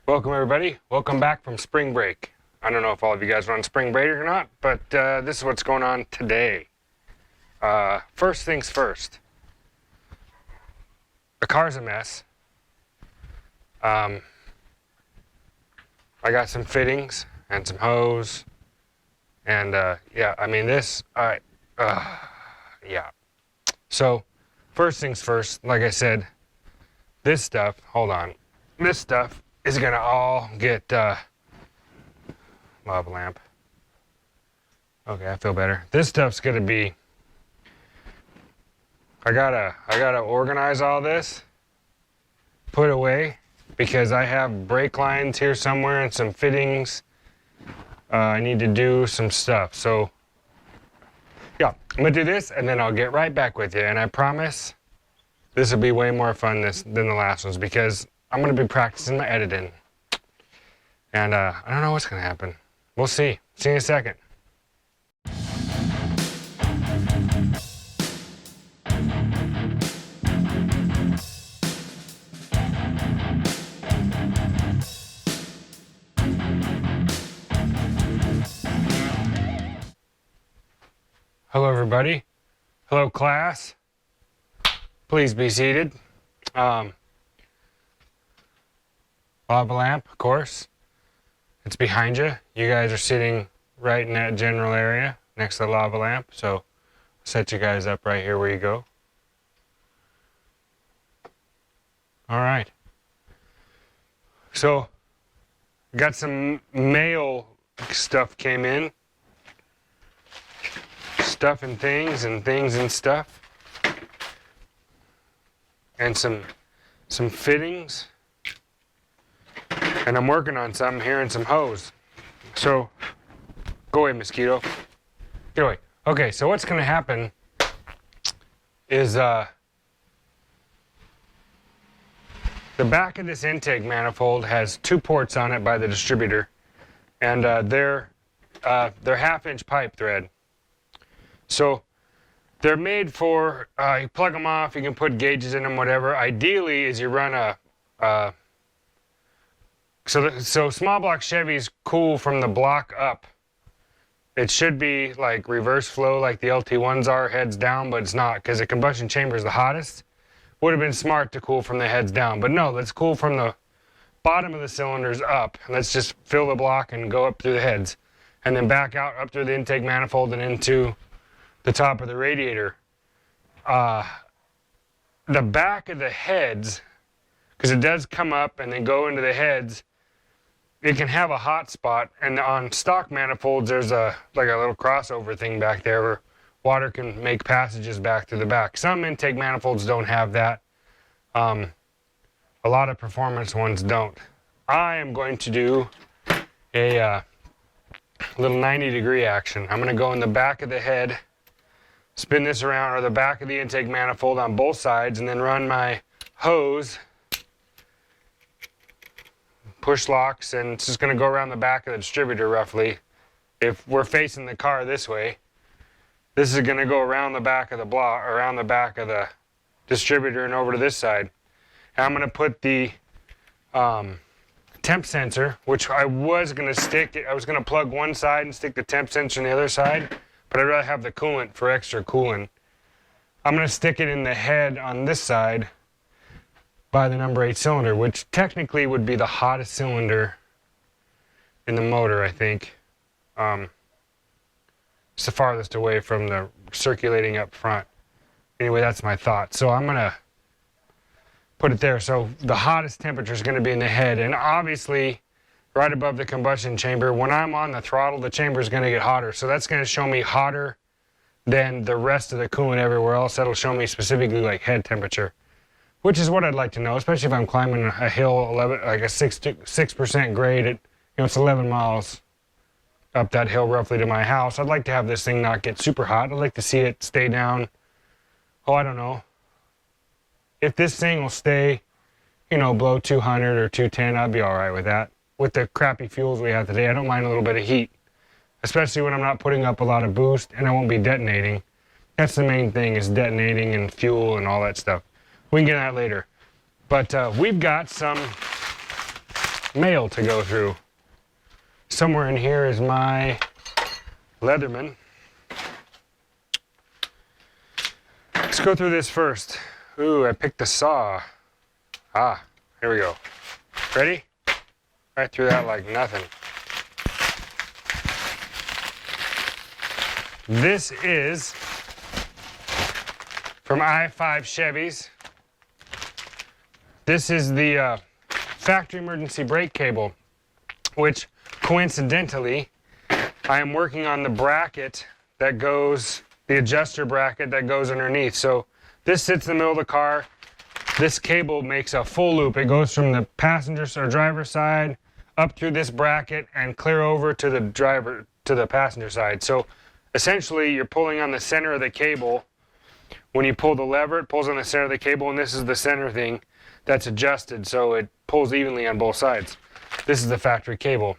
Welcome everybody. Welcome back from spring break. I don't know if all of you guys are on spring break or not, but this is what's going on today. First things first. The car's a mess. I got some fittings and some hose, and yeah, I mean yeah. So, first things first. Like I said, this stuff. Hold on. This stuff is gonna all get lava lamp. Okay, I feel better. This stuff's gonna be. I gotta organize all this, put away, because I have brake lines here somewhere and some fittings. I need to do some stuff. So yeah, I'm gonna do this and then I'll get right back with you. And I promise this will be way more fun than the last ones, because I'm gonna be practicing my editing. And I don't know what's gonna happen. We'll see. See you in a second. Hello everybody. Hello class. Please be seated. Lava lamp, of course. It's behind you. You guys are sitting right in that general area next to the lava lamp. So I'll set you guys up right here where you go. All right. So got some mail stuff came in. Stuff and things and stuff. And some fittings. And I'm working on something here and some hose. So, go away, mosquito. Get away. Okay, so what's going to happen is the back of this intake manifold has 2 ports on it by the distributor, and they're half-inch pipe thread. So they're made for you plug them off, you can put gauges in them, whatever. Ideally, is you run so small block Chevy's cool from the block up. It should be like reverse flow like the LT1s are, heads down, but it's not, because the combustion chamber is the hottest. Would have been smart to cool from the heads down, but no, let's cool from the bottom of the cylinders up. Let's just fill the block and go up through the heads, and then back out up through the intake manifold and into the top of the radiator. The back of the heads, because it does come up and then go into the heads, it can have a hot spot, and on stock manifolds there's like a little crossover thing back there where water can make passages back through the back. Some intake manifolds don't have that. A lot of performance ones don't. I am going to do a little 90-degree action. I'm going to go in the back of the head, spin this around, or the back of the intake manifold on both sides, and then run my hose, push locks, and it's just going to go around the back of the distributor roughly. If we're facing the car this way, this is going to go around the back of the block, around the back of the distributor and over to this side. And I'm going to put the temp sensor, which I was going to stick, I was going to plug one side and stick the temp sensor on the other side, but I'd rather have the coolant for extra cooling. I'm going to stick it in the head on this side by the number 8 cylinder, which technically would be the hottest cylinder in the motor, I think. It's the farthest away from the circulating up front. Anyway, that's my thought. So I'm going to put it there. So the hottest temperature is going to be in the head, and obviously right above the combustion chamber. When I'm on the throttle, the chamber is going to get hotter. So that's going to show me hotter than the rest of the coolant everywhere else. That'll show me specifically like head temperature, which is what I'd like to know, especially if I'm climbing a hill, like a 6% grade. It's 11 miles up that hill roughly to my house. I'd like to have this thing not get super hot. I'd like to see it stay down. Oh, I don't know. If this thing will stay, below 200 or 210, I'd be all right with that. With the crappy fuels we have today, I don't mind a little bit of heat, especially when I'm not putting up a lot of boost and I won't be detonating. That's the main thing, is detonating and fuel and all that stuff. We can get that later. But we've got some mail to go through. Somewhere in here is my Leatherman. Let's go through this first. Ooh, I picked the saw. Ah, here we go. Ready? Right through that like nothing. This is from I-5 Chevys. This is the factory emergency brake cable, which coincidentally, I am working on the bracket that goes, the adjuster bracket that goes underneath. So this sits in the middle of the car. This cable makes a full loop. It goes from the passenger or driver side up through this bracket and clear over to the passenger side. So essentially, you're pulling on the center of the cable. When you pull the lever, it pulls on the center of the cable, and this is the center thing that's adjusted, so it pulls evenly on both sides. This is the factory cable.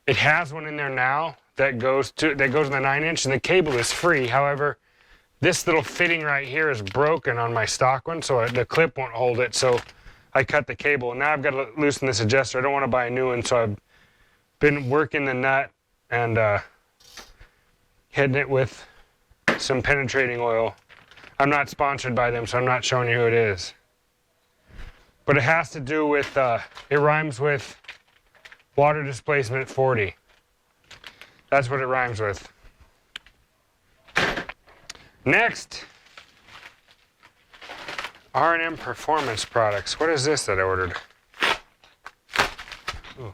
It has one in there now that goes in the 9-inch, and the cable is free. However, this little fitting right here is broken on my stock one, so the clip won't hold it, so I cut the cable. And now I've got to loosen this adjuster. I don't want to buy a new one, so I've been working the nut and hitting it with some penetrating oil. I'm not sponsored by them, so I'm not showing you who it is. But it has to do with, it rhymes with water displacement 40. That's what it rhymes with. Next, R&M Performance Products. What is this that I ordered? Ooh.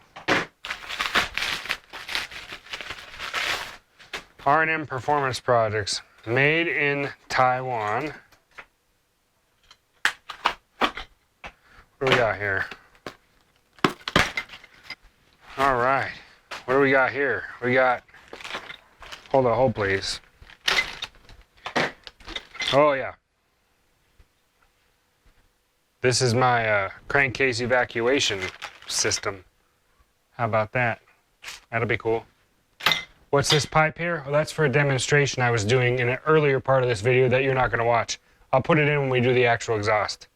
R&M Performance Products, made in Taiwan. What do we got here? All right, what do we got here? We got, hold please. Oh yeah. This is my crankcase evacuation system. How about that? That'll be cool. What's this pipe here? Well, that's for a demonstration I was doing in an earlier part of this video that you're not going to watch. I'll put it in when we do the actual exhaust.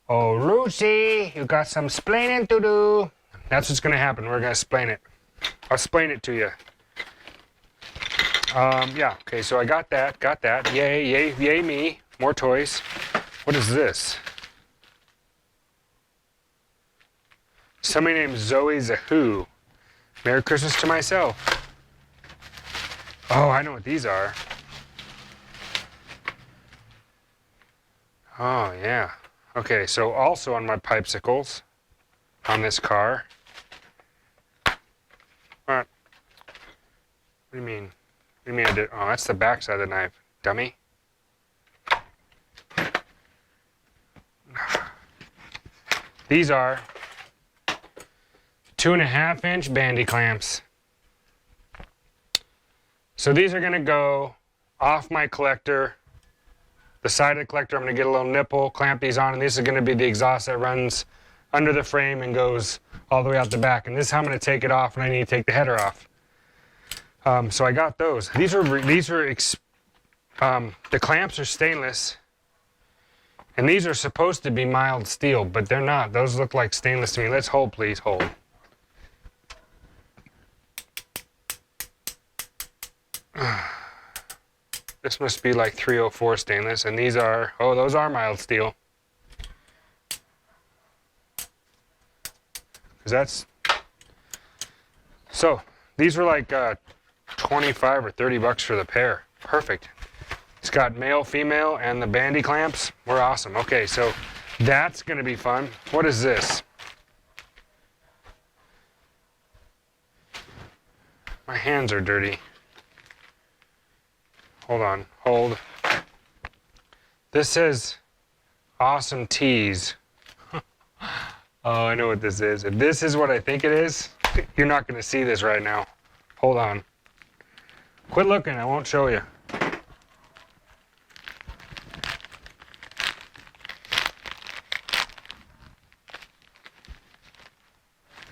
Oh, Lucy, you got some splaining to do. That's what's going to happen. We're going to splain it. I'll explain it to you. Yeah, okay, so I got that. Yay me. More toys. What is this? Somebody named Zoe Zahoo. Merry Christmas to myself. Oh, I know what these are. Oh, yeah. Okay, so also on my pipesicles, on this car. What? What do you mean? What do you mean I did? Oh, that's the back side of the knife, dummy. These are 2.5-inch bandy clamps. So these are gonna go off my collector. The side of the collector, I'm gonna get a little nipple, clamp these on, and this is gonna be the exhaust that runs under the frame and goes all the way out the back. And this is how I'm gonna take it off when I need to take the header off. So I got those. The clamps are stainless, and these are supposed to be mild steel, but they're not. Those look like stainless to me. Let's hold, please, hold. This must be like 304 stainless, and these are, oh, those are mild steel. Because that's, so these were like 25 or 30 bucks for the pair. Perfect. It's got male, female, and the bandy clamps were awesome. Okay, so that's gonna be fun. What is this? My hands are dirty. Hold on, hold. This says awesome teas. Oh, I know what this is. If this is what I think it is, you're not gonna see this right now. Hold on. Quit looking, I won't show you.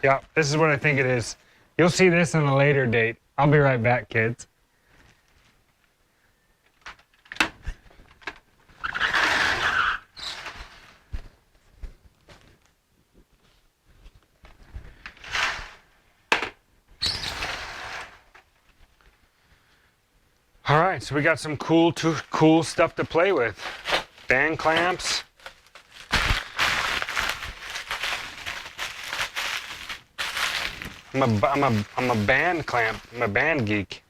Yeah, this is what I think it is. You'll see this on a later date. I'll be right back, kids. right, so we got some cool stuff to play with. Band clamps. I'm a band clamp. I'm a band geek.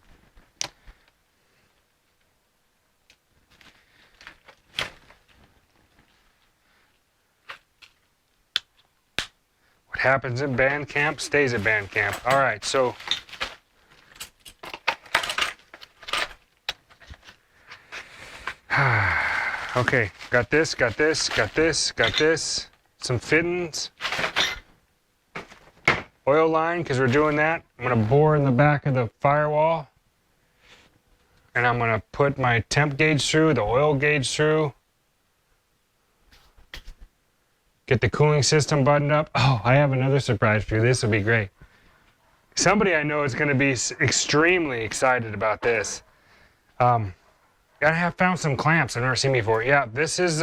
What happens in band camp stays at band camp. All right, so okay, got this, got this, got this, got this. Some fittings. Oil line, because we're doing that. I'm gonna bore in the back of the firewall. And I'm gonna put my temp gauge through, the oil gauge through. Get the cooling system buttoned up. Oh, I have another surprise for you. This will be great. Somebody I know is gonna be extremely excited about this. I have found some clamps I've never seen before. Yeah, this is,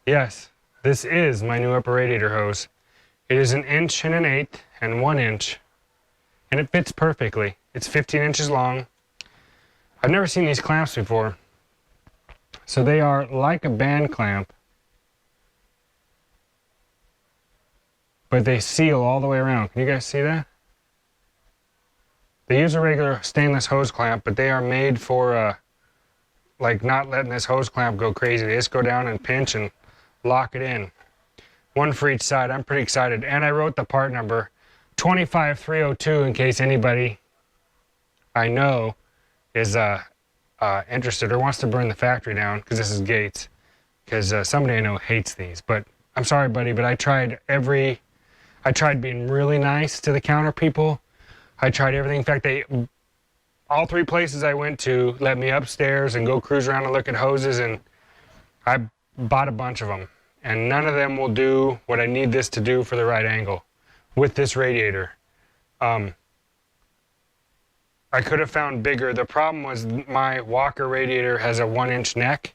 yes, this is my new upper radiator hose. It is 1 1/8 inches and 1 inch, and it fits perfectly. It's 15 inches long. I've never seen these clamps before. So they are like a band clamp, but they seal all the way around. Can you guys see that? They use a regular stainless hose clamp, but they are made for like not letting this hose clamp go crazy. They just go down and pinch and lock it in. One for each side. I'm pretty excited. And I wrote the part number 25302 in case anybody I know is interested or wants to burn the factory down, because this is Gates. Because somebody I know hates these. But I'm sorry, buddy, but I tried being really nice to the counter people. I tried everything. In fact, all 3 places I went to let me upstairs and go cruise around and look at hoses, and I bought a bunch of them. And none of them will do what I need this to do for the right angle with this radiator. I could have found bigger. The problem was my Walker radiator has a 1 inch neck,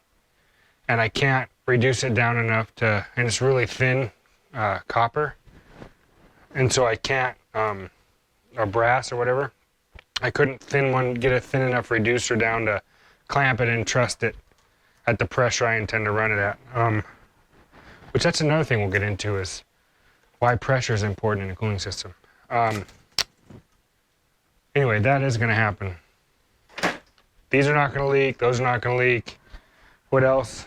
and I can't reduce it down enough to, and it's really thin copper. And so I can't, or brass or whatever. I couldn't get a thin enough reducer down to clamp it and trust it at the pressure I intend to run it at. Which that's another thing we'll get into, is why pressure is important in a cooling system. Anyway, that is going to happen. These are not going to leak. Those are not going to leak. What else?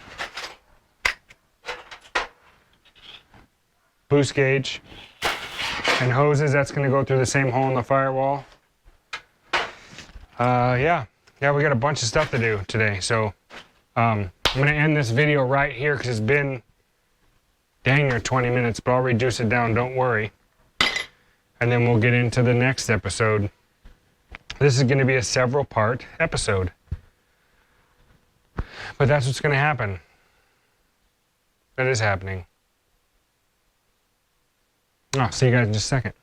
Boost gauge and hoses. That's going to go through the same hole in the firewall. Yeah, we got a bunch of stuff to do today. So I'm going to end this video right here because it's been dang near 20 minutes, but I'll reduce it down, don't worry. And then we'll get into the next episode. This is going to be a several part episode. But that's what's going to happen. That is happening. I'll see you guys in just a second.